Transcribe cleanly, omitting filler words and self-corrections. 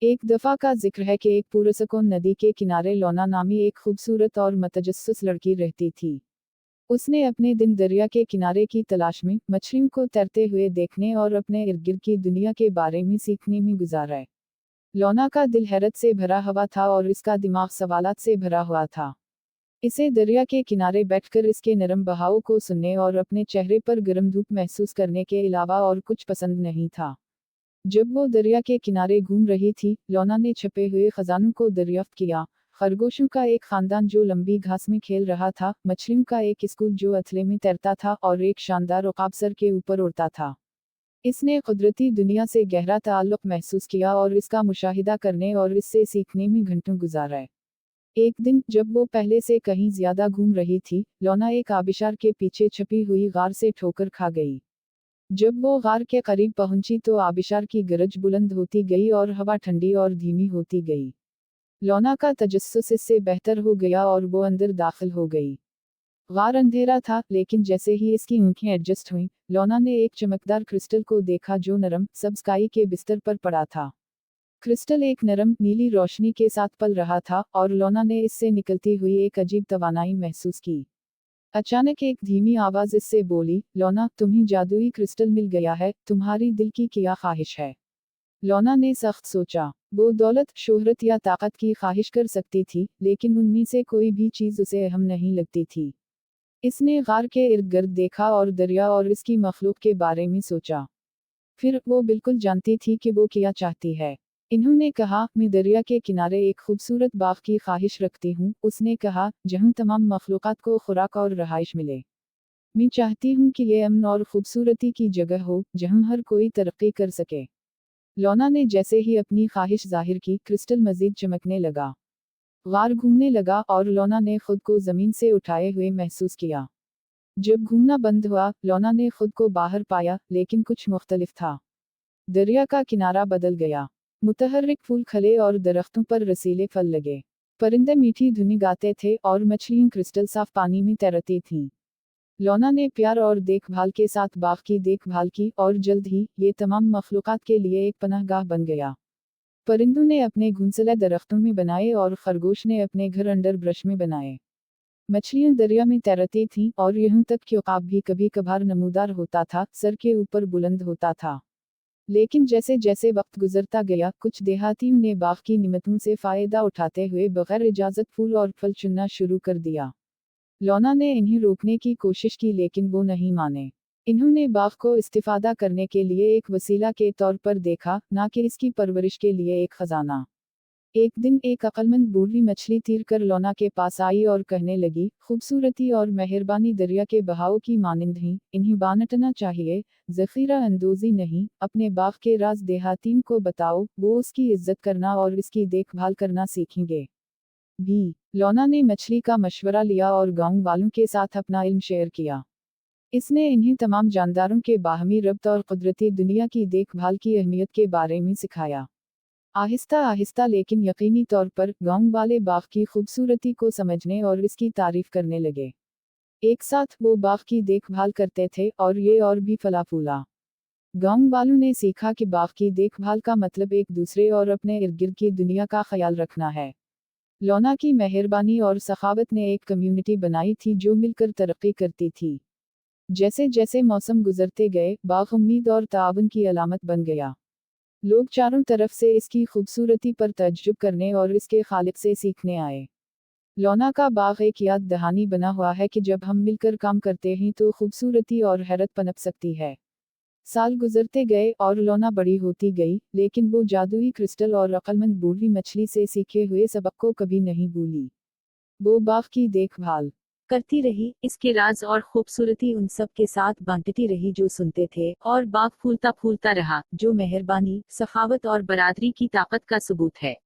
एक दफ़ा का जिक्र है कि एक पुरसकून नदी के किनारे लौना नामी एक खूबसूरत और मतजस्सुस लड़की रहती थी। उसने अपने दिन दरिया के किनारे की तलाश में, मछलियों को तैरते हुए देखने और अपने इर्द गिर्द की दुनिया के बारे में सीखने में गुजारा। लौना का दिल हैरत से भरा हुआ था और इसका दिमाग सवालात से भरा हुआ था। इसे दरिया के किनारे बैठकर इसके नरम बहाव को सुनने और अपने चेहरे पर गर्म धूप महसूस करने के अलावा और कुछ पसंद नहीं था। जब वो दरिया के किनारे घूम रही थी, लौना ने छपे हुए खजानों को दरियाफ्त किया। खरगोशों का एक खानदान जो लंबी घास में खेल रहा था, मछलियों का एक स्कूल जो अथले में तैरता था और एक शानदार उकाब सर के ऊपर उड़ता था। इसने कुदरती दुनिया से गहरा ताल्लुक महसूस किया और इसका मुशाहिदा करने और इससे सीखने में घंटों गुजारे। एक दिन, जब वो पहले से कहीं ज्यादा घूम रही थी, लौना एक आबिशार के पीछे छपी हुई गार से ठोकर खा गई। जब वो गार के करीब पहुंची तो आबिशार की गरज बुलंद होती गई और हवा ठंडी और धीमी होती गई। लौना का तजस्सुस इससे बेहतर हो गया और वो अंदर दाखिल हो गई। गार अंधेरा था, लेकिन जैसे ही इसकी आंखें एडजस्ट हुईं, लौना ने एक चमकदार क्रिस्टल को देखा जो नरम, सब्ज काई के बिस्तर पर पड़ा था। क्रिस्टल एक नरम, नीली रोशनी के साथ पल रहा था और लौना ने इससे निकलती हुई एक अजीब तवानाई महसूस की। अचानक एक धीमी आवाज इससे बोली, लौना, तुम्हें जादुई क्रिस्टल मिल गया है, तुम्हारी दिल की क्या ख्वाहिश है? लौना ने सख्त सोचा। वो दौलत, शोहरत या ताकत की ख्वाहिश कर सकती थी, लेकिन उनमें से कोई भी चीज उसे अहम नहीं लगती थी। इसने गार के इर्द गिर्द देखा और दरिया और इसकी मखलूक के बारे में सोचा। फिर वो बिल्कुल जानती थी कि वो क्या चाहती है। इन्होंने कहा, मैं दरिया के किनारे एक खूबसूरत बाग की ख्वाहिश रखती हूँ। उसने कहा, जहाँ तमाम मखलूक़ात को खुराक और रहाइश मिले। मैं चाहती हूँ कि ये अमन और खूबसूरती की जगह हो, जहाँ हर कोई तरक्की कर सके। लौना ने जैसे ही अपनी ख्वाहिश जाहिर की, क्रिस्टल मजीद चमकने लगा। गार घूमने लगा और लौना ने खुद को जमीन से उठाए हुए महसूस किया। जब घूमना बंद हुआ, लौना ने खुद को बाहर पाया, लेकिन कुछ मुख्तलिफ था। दरिया का किनारा बदल गया। मुतहर्रिक फूल खले और दरख्तों पर रसीले फल लगे। परिंदे मीठी धुनी गाते थे और मछलियां क्रिस्टल साफ पानी में तैरती थीं। लौना ने प्यार और देखभाल के साथ बाग की देखभाल की और जल्द ही ये तमाम मखलूक़ात के लिए एक पनाहगाह बन गया। परिंदों ने अपने घोंसले दरख्तों में बनाए और खरगोश ने अपने घर अंडर ब्रश में बनाए। मछलियां दरिया में तैरती थीं और यहाँ तक कि उकाब भी कभी कभार नमूदार होता था, सर के ऊपर बुलंद होता था। लेकिन जैसे जैसे वक्त गुजरता गया, कुछ देहातियों ने बाग की निमतों से फायदा उठाते हुए बगैर इजाजत फूल और फल चुनना शुरू कर दिया। लौना ने इन्हें रोकने की कोशिश की, लेकिन वो नहीं माने। इन्होंने बाग को इस्तिफादा करने के लिए एक वसीला के तौर पर देखा, ना कि इसकी परवरिश के लिए एक खजाना। एक दिन एक अक्लमंद बूढ़ी मछली तीर कर लौना के पास आई और कहने लगी, खूबसूरती और मेहरबानी दरिया के बहाव की मानिंद ही, इन्हें बांटना चाहिए, ज़ख़ीरा अंदोज़ी नहीं। अपने बाग के राज देहातियों को बताओ, वो उसकी इज्जत करना और इसकी देखभाल करना सीखेंगे भी। लौना ने मछली का मशवरा लिया और गांव वालों के साथ अपना इल्म शेयर किया। इसने इन्हें तमाम जानदारों के बाहमी रब्त और कुदरती दुनिया की देखभाल की अहमियत के बारे में सिखाया। आहिस्ता आहिस्ता लेकिन यकीनी तौर पर, गांव वाले बाग की खूबसूरती को समझने और इसकी तारीफ करने लगे। एक साथ वो बाग की देखभाल करते थे और ये और भी फला फूला। गांव वालों ने सीखा कि बाग की देखभाल का मतलब एक दूसरे और अपने इर्द गिर्द की दुनिया का ख्याल रखना है। लौना की मेहरबानी और सखावत ने एक कम्युनिटी बनाई थी जो मिलकर तरक्की करती थी। जैसे जैसे मौसम गुजरते गए, बाग उम्मीद और ताउन की अलामत बन गया। लोग चारों तरफ से इसकी खूबसूरती पर तअज्जुब करने और इसके खालिक से सीखने आए। लौना का बाग एक याद दहानी बना हुआ है कि जब हम मिलकर काम करते हैं तो खूबसूरती और हैरत पनप सकती है। साल गुजरते गए और लौना बड़ी होती गई, लेकिन वो जादुई क्रिस्टल और अक्लमंद बूढ़ी मछली से सीखे हुए सबक को कभी नहीं भूली। वो बाग की देखभाल करती रही, इसके राज और खूबसूरती उन सब के साथ बांटती रही जो सुनते थे, और बाग फूलता फूलता रहा, जो मेहरबानी, सखावत और बरादरी की ताकत का सबूत है।